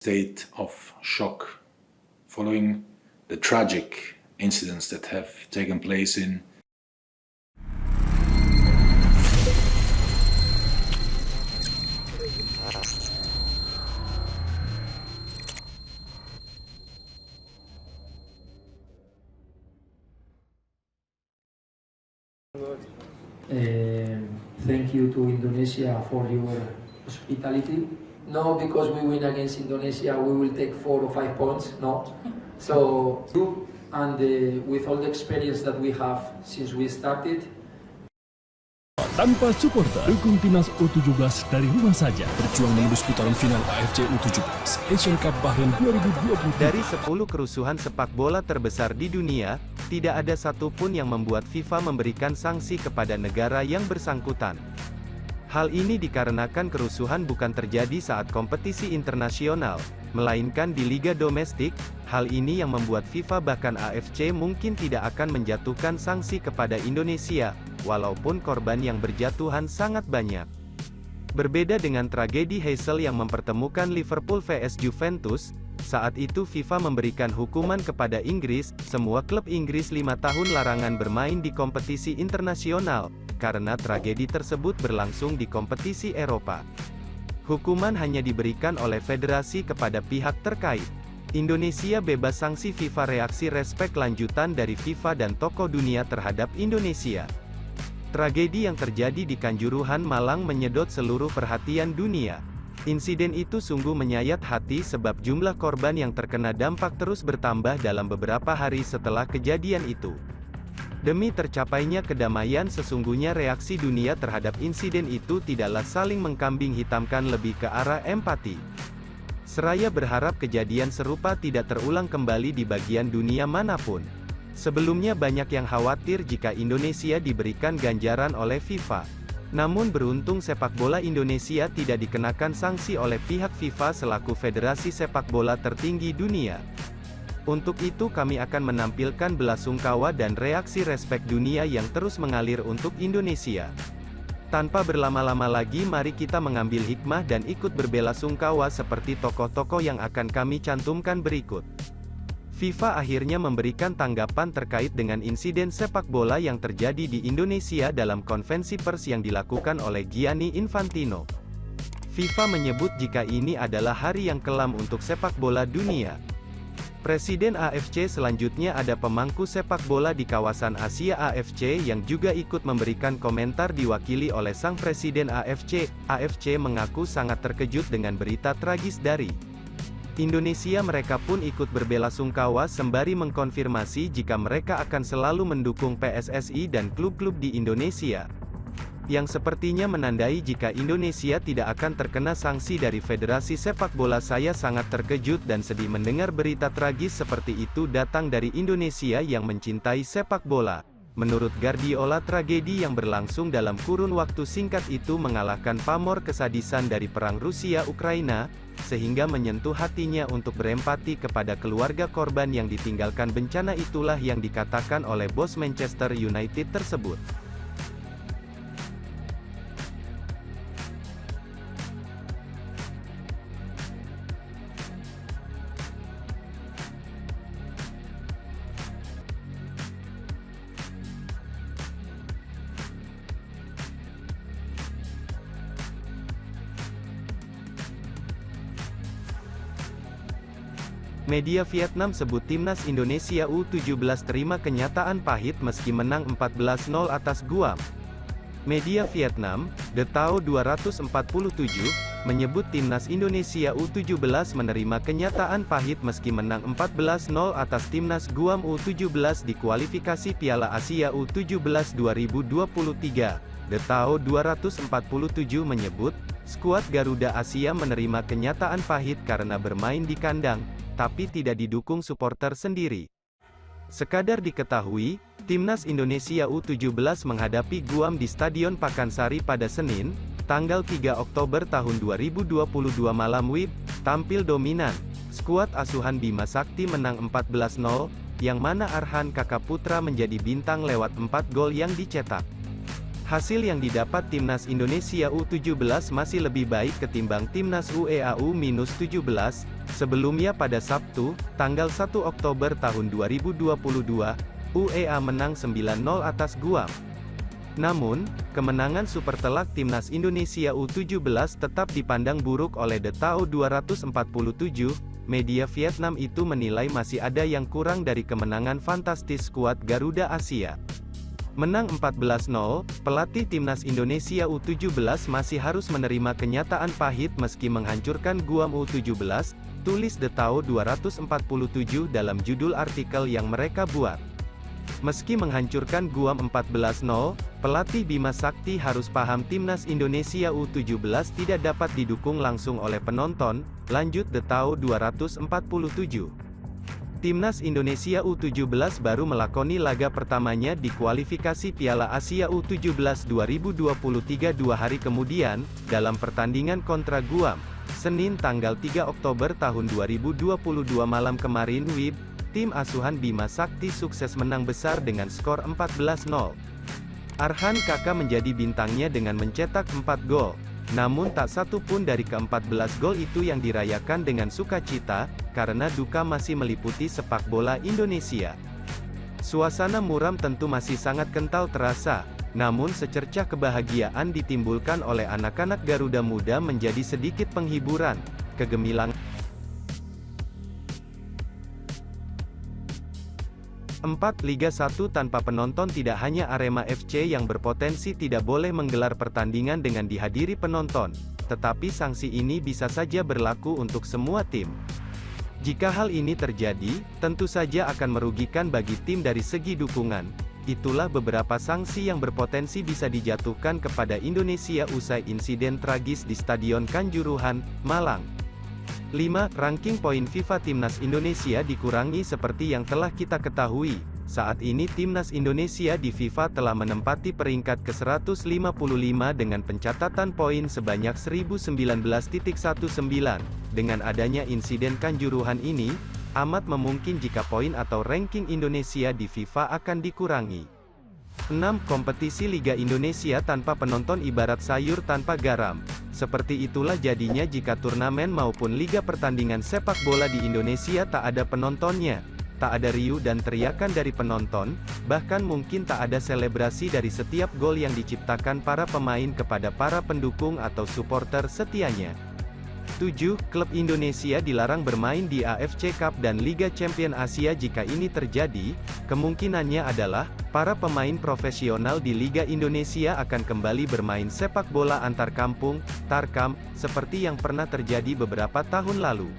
state of shock following the tragic incidents that have taken place in Thank you to Indonesia for your hospitality. No, because we win against Indonesia, we will take 4 or 5 points. No. So, and with all the experience that we have since we started. Tanpa supporter, dukung timnas U17 dari rumah saja. Berjuang menembus putaran final AFC U17 Asian Cup Bahrain 2023. Dari 10 kerusuhan sepak bola terbesar di dunia, tidak ada satupun yang membuat FIFA memberikan sanksi kepada negara yang bersangkutan. Hal ini dikarenakan kerusuhan bukan terjadi saat kompetisi internasional, melainkan di liga domestik. Hal ini yang membuat FIFA bahkan AFC mungkin tidak akan menjatuhkan sanksi kepada Indonesia, walaupun korban yang berjatuhan sangat banyak. Berbeda dengan tragedi Heysel yang mempertemukan Liverpool vs Juventus, saat itu FIFA memberikan hukuman kepada Inggris, semua klub Inggris 5 tahun larangan bermain di kompetisi internasional, karena tragedi tersebut berlangsung di kompetisi Eropa. Hukuman hanya diberikan oleh federasi kepada pihak terkait. Indonesia bebas sanksi FIFA. Reaksi respek lanjutan dari FIFA dan tokoh dunia terhadap Indonesia. Tragedi yang terjadi di Kanjuruhan, Malang menyedot seluruh perhatian dunia. Insiden itu sungguh menyayat hati sebab jumlah korban yang terkena dampak terus bertambah dalam beberapa hari setelah kejadian itu. Demi tercapainya kedamaian, sesungguhnya reaksi dunia terhadap insiden itu tidaklah saling mengkambing hitamkan, lebih ke arah empati. Seraya berharap kejadian serupa tidak terulang kembali di bagian dunia manapun. Sebelumnya banyak yang khawatir jika Indonesia diberikan ganjaran oleh FIFA. Namun beruntung sepak bola Indonesia tidak dikenakan sanksi oleh pihak FIFA selaku federasi sepak bola tertinggi dunia. Untuk itu kami akan menampilkan belasungkawa dan reaksi respek dunia yang terus mengalir untuk Indonesia. Tanpa berlama-lama lagi, mari kita mengambil hikmah dan ikut berbelasungkawa seperti tokoh-tokoh yang akan kami cantumkan berikut. FIFA akhirnya memberikan tanggapan terkait dengan insiden sepak bola yang terjadi di Indonesia dalam konferensi pers yang dilakukan oleh Gianni Infantino. FIFA menyebut jika ini adalah hari yang kelam untuk sepak bola dunia. Presiden AFC selanjutnya ada pemangku sepak bola di kawasan Asia AFC yang juga ikut memberikan komentar diwakili oleh sang Presiden AFC. AFC mengaku sangat terkejut dengan berita tragis dari Indonesia. Mereka pun ikut berbelasungkawa sembari mengkonfirmasi jika mereka akan selalu mendukung PSSI dan klub-klub di Indonesia. Yang sepertinya menandai jika Indonesia tidak akan terkena sanksi dari Federasi Sepak Bola. Saya sangat terkejut dan sedih mendengar berita tragis seperti itu datang dari Indonesia yang mencintai sepak bola. Menurut Guardiola, tragedi yang berlangsung dalam kurun waktu singkat itu mengalahkan pamor kesadisan dari perang Rusia-Ukraina, sehingga menyentuh hatinya untuk berempati kepada keluarga korban yang ditinggalkan bencana. Itulah yang dikatakan oleh bos Manchester United tersebut. Media Vietnam sebut timnas Indonesia U17 terima kenyataan pahit meski menang 14-0 atas Guam. Media Vietnam, The Tao 247, menyebut timnas Indonesia U17 menerima kenyataan pahit meski menang 14-0 atas timnas Guam U17 di kualifikasi Piala Asia U17 2023. The Tao 247 menyebut, skuad Garuda Asia menerima kenyataan pahit karena bermain di kandang, tapi tidak didukung supporter sendiri. Sekadar diketahui, timnas Indonesia U17 menghadapi Guam di Stadion Pakansari pada Senin, tanggal 3 Oktober tahun 2022 malam WIB, tampil dominan. Skuad asuhan Bima Sakti menang 14-0, yang mana Arhan Kakak Putra menjadi bintang lewat 4 gol yang dicetak. Hasil yang didapat Timnas Indonesia U17 masih lebih baik ketimbang Timnas UEA U-17, sebelumnya pada Sabtu, tanggal 1 Oktober tahun 2022, UEA menang 9-0 atas Guam. Namun, kemenangan super telak Timnas Indonesia U17 tetap dipandang buruk oleh The Tao 247, media Vietnam itu menilai masih ada yang kurang dari kemenangan fantastis skuad Garuda Asia. Menang 14-0, pelatih Timnas Indonesia U17 masih harus menerima kenyataan pahit meski menghancurkan Guam U17, tulis The Tao 247 dalam judul artikel yang mereka buat. Meski menghancurkan Guam 14-0, pelatih Bima Sakti harus paham Timnas Indonesia U17 tidak dapat didukung langsung oleh penonton, lanjut The Tao 247. Timnas Indonesia U17 baru melakoni laga pertamanya di kualifikasi Piala Asia U17 2023 2 hari kemudian, dalam pertandingan kontra Guam, Senin tanggal 3 Oktober tahun 2022 malam kemarin. WIB, tim asuhan Bima Sakti sukses menang besar dengan skor 14-0. Arhan Kaka menjadi bintangnya dengan mencetak 4 gol. Namun tak satu pun dari ke-14 gol itu yang dirayakan dengan sukacita, karena duka masih meliputi sepak bola Indonesia. Suasana muram tentu masih sangat kental terasa, namun secercah kebahagiaan ditimbulkan oleh anak-anak Garuda Muda menjadi sedikit penghiburan, kegemilangan. 4. Liga 1 tanpa penonton. Tidak hanya Arema FC yang berpotensi tidak boleh menggelar pertandingan dengan dihadiri penonton, tetapi sanksi ini bisa saja berlaku untuk semua tim. Jika hal ini terjadi, tentu saja akan merugikan bagi tim dari segi dukungan. Itulah beberapa sanksi yang berpotensi bisa dijatuhkan kepada Indonesia usai insiden tragis di Stadion Kanjuruhan, Malang. 5. Ranking poin FIFA Timnas Indonesia dikurangi. Seperti yang telah kita ketahui, saat ini Timnas Indonesia di FIFA telah menempati peringkat ke-155 dengan pencatatan poin sebanyak 1019.19. Dengan adanya insiden Kanjuruhan ini, amat memungkin jika poin atau ranking Indonesia di FIFA akan dikurangi. 6. Kompetisi Liga Indonesia tanpa penonton ibarat sayur tanpa garam. Seperti itulah jadinya jika turnamen maupun liga pertandingan sepak bola di Indonesia tak ada penontonnya. Tak ada riuh dan teriakan dari penonton, bahkan mungkin tak ada selebrasi dari setiap gol yang diciptakan para pemain kepada para pendukung atau supporter setianya. 7. Klub Indonesia dilarang bermain di AFC Cup dan Liga Champions Asia. Jika ini terjadi, kemungkinannya adalah para pemain profesional di Liga Indonesia akan kembali bermain sepak bola antar kampung, tarkam, seperti yang pernah terjadi beberapa tahun lalu.